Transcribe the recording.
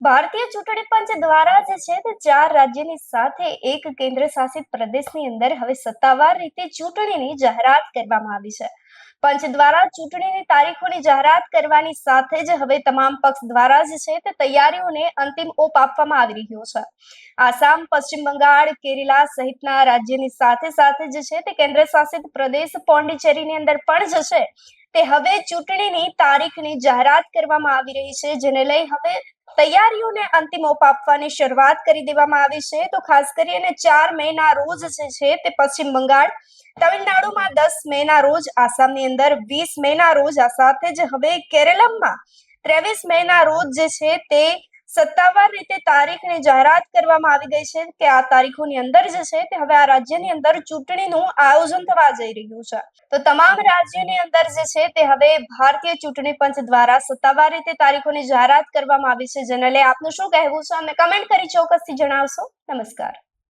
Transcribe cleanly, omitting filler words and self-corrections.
ભારતીય ચૂંટણી પંચ દ્વારા જે છે તે 4 રાજ્યની સાથે એક કેન્દ્ર શાસિત પ્રદેશની અંદર હવે સત્તાવાર રીતે ચૂંટણીની જાહેરાત કરવામાં આવી છે. પંચ દ્વારા ચૂંટણીની તારીખોની જાહેરાત કરવાની સાથે જ હવે તમામ પક્ષ દ્વારા જે છે તે તૈયારીઓને અંતિમ ઓપ આપવામાં આવી રહ્યો છે. આસામ, પશ્ચિમ બંગાળ, કેરલા સહિતના રાજ્યની સાથે સાથે જે છે તે કેન્દ્ર શાસિત પ્રદેશ પોંડિચેરીની અંદર પણ જે છે તે હવે ચૂંટણીની તારીખની જાહેરાત કરવામાં આવી રહી છે, જેને લઈ હવે તૈયારીઓને અંતિમ ઓપ આપવાની શરૂઆત કરી દેવામાં આવી છે. તો ખાસ કરીને 4 મેના રોજ જે છે તે પશ્ચિમ બંગાળ, તમિલનાડુમાં 10 મેના રોજ, આસામની અંદર 20 મેના રોજ, આ સાથે જ હવે કેરળમાં 23 મેના રોજ જે છે તે સત્તાવાર રીતે તારીખની જાહેરાત કરવામાં આવી ગઈ છે કે આ તારીખોની અંદર જે છે તે હવે આ રાજ્યની અંદર ચૂંટણીનું આયોજન થવા જઈ રહ્યું છે. તો તમામ રાજ્યોની અંદર જે છે તે હવે ભારતીય ચૂંટણી પંચ દ્વારા સત્તાવાર રીતે તારીખોની જાહેરાત કરવામાં આવી છે, જેને લઈ આપનું શું કહેવું છે અમને કમેન્ટ કરી ચોક્કસથી જણાવશો. નમસ્કાર.